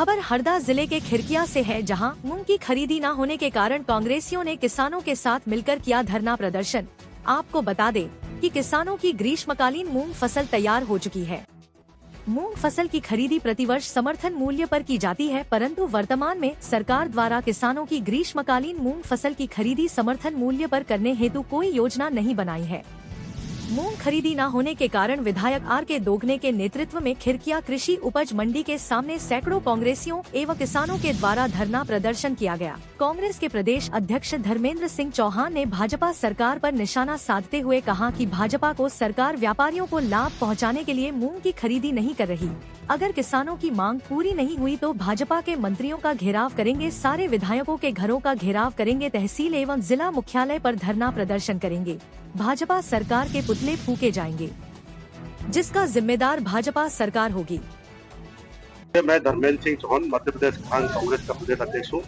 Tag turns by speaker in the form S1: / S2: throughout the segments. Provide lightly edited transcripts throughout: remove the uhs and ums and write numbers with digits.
S1: खबर हरदा जिले के खिरकिया से है, जहां मूंग की खरीदी न होने के कारण कांग्रेसियों ने किसानों के साथ मिलकर किया धरना प्रदर्शन। आपको बता दें कि किसानों की ग्रीष्मकालीन मूंग फसल तैयार हो चुकी है। मूंग फसल की खरीदी प्रतिवर्ष समर्थन मूल्य पर की जाती है, परंतु वर्तमान में सरकार द्वारा किसानों की ग्रीष्मकालीन मूंग फसल की खरीदी समर्थन मूल्य पर करने हेतु कोई योजना नहीं बनाई है। मूंग खरीदी न होने के कारण विधायक आर के दोगने के नेतृत्व में खिरकिया कृषि उपज मंडी के सामने सैकड़ों कांग्रेसियों एवं किसानों के द्वारा धरना प्रदर्शन किया गया। कांग्रेस के प्रदेश अध्यक्ष धर्मेंद्र सिंह चौहान ने भाजपा सरकार पर निशाना साधते हुए कहा कि भाजपा को सरकार व्यापारियों को लाभ पहुंचाने के लिए मूंग की खरीदी नहीं कर रही। अगर किसानों की मांग पूरी नहीं हुई तो भाजपा के मंत्रियों का घेराव करेंगे, सारे विधायकों के घरों का घेराव करेंगे, तहसील एवं जिला मुख्यालय पर धरना प्रदर्शन करेंगे। भाजपा सरकार के पुतले फूके जाएंगे, जिसका जिम्मेदार भाजपा सरकार होगी।
S2: मैं धर्मेंद्र सिंह चौहान मध्य प्रदेश किसान कांग्रेस का प्रदेश अध्यक्ष हूँ।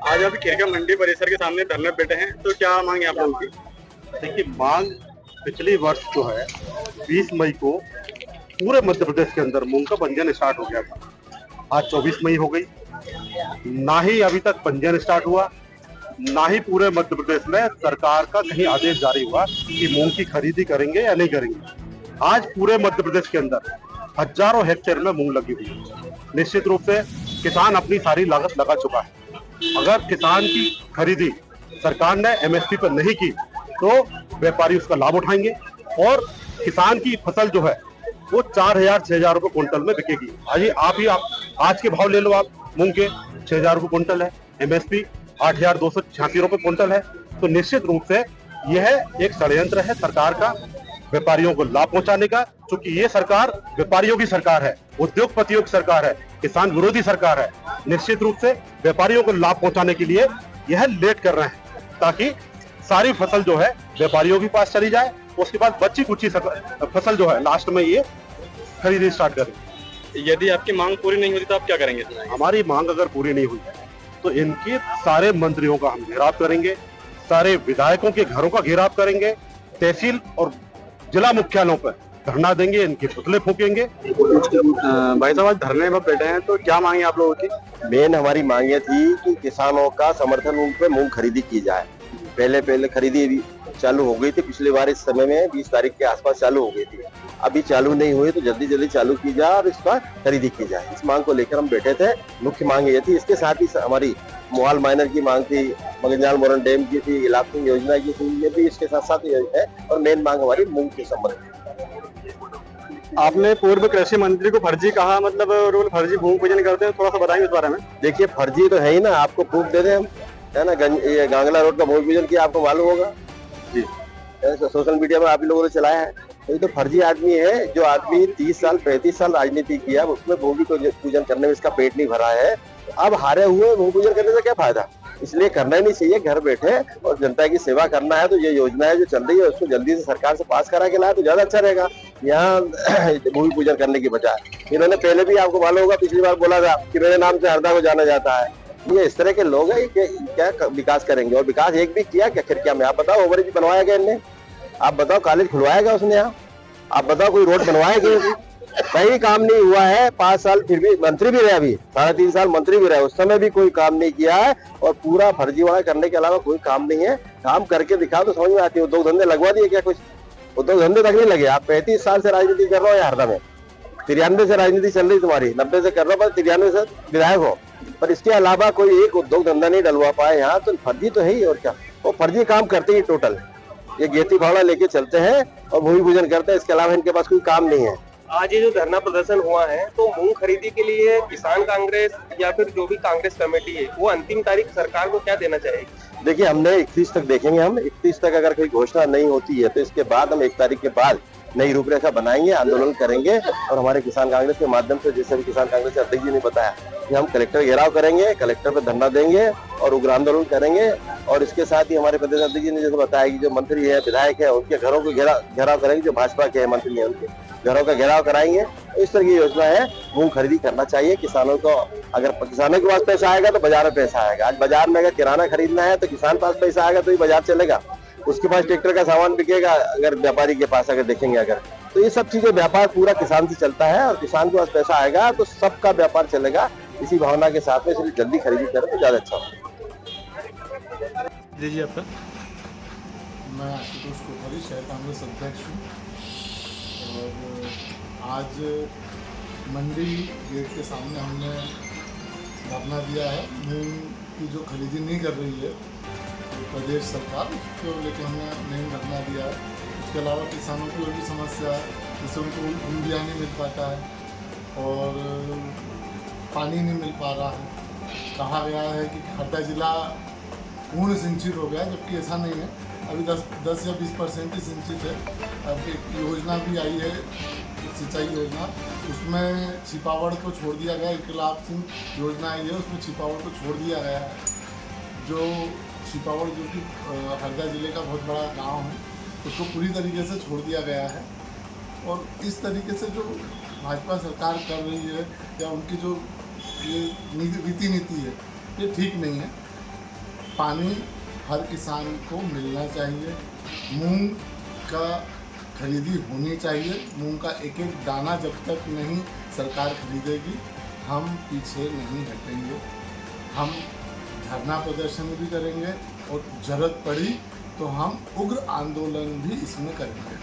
S3: आज आप खिरकिया मंडी परिसर के सामने धरने बैठे हैं, तो क्या मांग है आप लोगों की?
S2: देखिए, मांग पिछली वर्ष जो है 20 मई को पूरे मध्य प्रदेश के अंदर मूंग का पंजीयन स्टार्ट हो गया था। आज 24 मई हो गई, ना ही अभी तक पंजीयन स्टार्ट हुआ, ना ही पूरे मध्य प्रदेश में सरकार का कहीं आदेश जारी हुआ कि मूंग की खरीदी करेंगे या नहीं करेंगे। आज पूरे मध्य प्रदेश के अंदर हजारों हेक्टेयर में मूंग लगी हुई है। निश्चित रूप से किसान अपनी सारी लागत लगा चुका है। अगर किसान की खरीदी सरकार ने एमएसपी पर नहीं की तो व्यापारी उसका लाभ उठाएंगे और किसान की फसल जो है वो 4,000-6,000 रुपए क्विंटल में बिकेगी। आप आज के भाव ले लो, आप मूंग के 6,000 रुपए क्विंटल है, एमएसपी 8,286 रुपए क्विंटल है। तो निश्चित रूप से यह एक षड्यंत्र है सरकार का व्यापारियों को लाभ पहुंचाने का, क्योंकि ये सरकार व्यापारियों की सरकार है, उद्योगपतियों की सरकार है, किसान विरोधी सरकार है। निश्चित रूप से व्यापारियों को लाभ पहुंचाने के लिए यह लेट कर रहे हैं ताकि सारी फसल जो है व्यापारियों के पास चली जाए, उसके बाद बच्ची कुची फसल जो है लास्ट में ये खरीदी स्टार्ट करें।
S3: यदि आपकी मांग पूरी नहीं होती तो आप क्या करेंगे?
S2: हमारी मांग अगर पूरी नहीं हुई तो इनके सारे मंत्रियों का हम घेराव करेंगे, सारे विधायकों के घरों का घेराव करेंगे, तहसील और जिला मुख्यालयों पर धरना देंगे, इनके पुतले फूकेंगे।
S3: भाई साहब, आज धरने में बैठे हैं, तो क्या मांग है आप लोगों की?
S4: मेन हमारी मांग ये थी कि किसानों का समर्थन मूल्य पे मूंग खरीदी की जाए। पहले खरीदी चालू हो गई थी, पिछली बार इस समय में 20 तारीख के आसपास चालू हो गई थी। अभी चालू नहीं हुई तो जल्दी चालू की जाए और इसका खरीदी की जाए। इस मांग को लेकर हम बैठे थे। मुख्य मांग ये थी। इसके साथ ही हमारी मोहाल माइनर की मांग थी, मगनजाल मोरन डैम की थी, इलाकू योजना की थी, ये भी इसके साथ साथ है। और मेन मांग हमारी मूंग के संबंध।
S3: आपने पूर्व कृषि मंत्री को फर्जी कहा, मतलब रोल फर्जी भूमि पूजन करते हैं, थोड़ा सा बताएंगे इस बारे में।
S4: देखिए, फर्जी तो है ही ना, आपको प्रूफ दे दें हम, है ना। ये गांगला रोड का भूमि पूजन किया, आपको मालूम होगा
S3: जी,
S4: सोशल मीडिया में आप ही लोगों ने चलाया है। ये तो फर्जी आदमी है। जो आदमी 30 साल 35 साल राजनीति किया, उसमें भूमि को पूजन करने में इसका पेट नहीं भरा है। अब हारे हुए भूमि पूजन करने से क्या फायदा? इसलिए करना ही नहीं चाहिए। घर बैठे और जनता की सेवा करना है तो ये योजना है जो चल रही है उसको जल्दी से सरकार से पास करा के लाए तो ज्यादा अच्छा रहेगा, यहाँ भूमि पूजन करने की बजाय। इन्होंने पहले भी, आपको मालूम होगा, पिछली बार बोला था कि मेरे नाम से हरदा को जाना जाता है। ये इस तरह के लोग हैं कि क्या विकास करेंगे? और विकास एक भी किया क्या खिरकिया में? आप बताओ, ओवरब्रिज बनवाया गया इनने? आप बताओ, कॉलेज खुलवाया गया उसने यहाँ? आप बताओ, कोई रोड बनवाया गया? कहीं काम नहीं हुआ है। 5 साल फिर भी मंत्री भी रहे, अभी 3.5 साल मंत्री भी रहे, उस समय भी कोई काम नहीं किया है। और पूरा फर्जीवाड़ा करने के अलावा कोई काम नहीं है। काम करके दिखाओ तो समझ में आती है। उद्योग धंधे लगवा दिए क्या? कुछ उद्योग धंधे तक नहीं लगे। आप 35 साल से राजनीति कर रहे हो हरदा में, 93 से राजनीति चल रही तुम्हारी, 90 से कर रहे हो, 93 से विधायक हो, पर इसके अलावा कोई एक उद्योग धंधा नहीं डलवा पाए यहाँ, तो फर्जी तो है ही। और क्या, वो फर्जी काम करते ही टोटल ये गेती फावड़ा लेके चलते हैं और भूमि पूजन करते हैं। इसके अलावा इनके पास कोई काम नहीं है।
S5: आज ये जो धरना प्रदर्शन हुआ है, तो मूंग खरीदी के लिए किसान कांग्रेस या फिर जो भी कांग्रेस कमेटी है वो अंतिम तारीख सरकार को क्या देना चाहेगी?
S4: देखिए, हमने 31 तक देखेंगे। हम 31 तक अगर कोई घोषणा नहीं होती है तो इसके बाद हम 1 तारीख के बाद नई रूपरेखा बनाएंगे, आंदोलन करेंगे। और हमारे किसान कांग्रेस के माध्यम से, जैसे भी किसान कांग्रेस के अध्यक्ष जी ने बताया, कि हम कलेक्टर घेराव करेंगे, कलेक्टर पर धरना देंगे और उग्र आंदोलन करेंगे। और इसके साथ ही हमारे प्रदेश अध्यक्ष जी ने जैसे बताया कि जो मंत्री है, विधायक है, उनके घरों को घेराव करेंगे। जो भाजपा के मंत्री है उनके घरों का घेराव कराएंगे। इस तरह की योजना है। मूंग खरीदी करना चाहिए किसानों को। अगर किसानों के पास पैसा आएगा तो बाजार में पैसा आएगा। आज बाजार में अगर किराना खरीदना है तो किसान पास पैसा आएगा तो ही बाजार चलेगा। उसके पास ट्रैक्टर का सामान बिकेगा। अगर व्यापारी के पास अगर देखेंगे, अगर तो ये सब चीजें, व्यापार पूरा किसान से चलता है और किसान के पास पैसा आएगा तो सबका व्यापार चलेगा, इसी भावना के साथ में। इसलिए जल्दी खरीदी करें तो ज्यादा अच्छा होगा।
S3: जी आपका?
S6: मैं आशुतोष कोठारी, शहर कांग्रेस अध्यक्ष हूँ। और आज मंडी गेट के सामने हमने धरना दिया है। मूंग की जो खरीदी नहीं कर रही है प्रदेश सरकार, उसको लेकर हमने मेन धरना दिया है। उसके अलावा किसानों की और भी समस्या है, जैसे उनको यूरिया नहीं मिल पाता है और पानी नहीं मिल पा रहा है। कहा गया है कि हरदा जिला पूर्ण सिंचित हो गया, जबकि ऐसा नहीं है। अभी 10 या 20% ही सिंचित है। अब एक योजना भी आई है, सिंचाई योजना, उसमें छिपावड़ को छोड़ दिया गया। इनकलाब सिंह योजना आई है, उसमें छिपावड़ को छोड़ दिया गया है। जो छिपावड़ जो कि हरदा ज़िले का बहुत बड़ा गांव है, उसको पूरी तरीके से छोड़ दिया गया है। और इस तरीके से जो भाजपा सरकार कर रही है या उनकी जो ये रीति नीति है, ये ठीक नहीं है। पानी हर किसान को मिलना चाहिए। मूंग का खरीदी होनी चाहिए। मूंग का एक एक दाना जब तक नहीं सरकार खरीदेगी, हम पीछे नहीं हटेंगे। हम धरना प्रदर्शन भी करेंगे और जरूरत पड़ी तो हम उग्र आंदोलन भी इसमें करेंगे।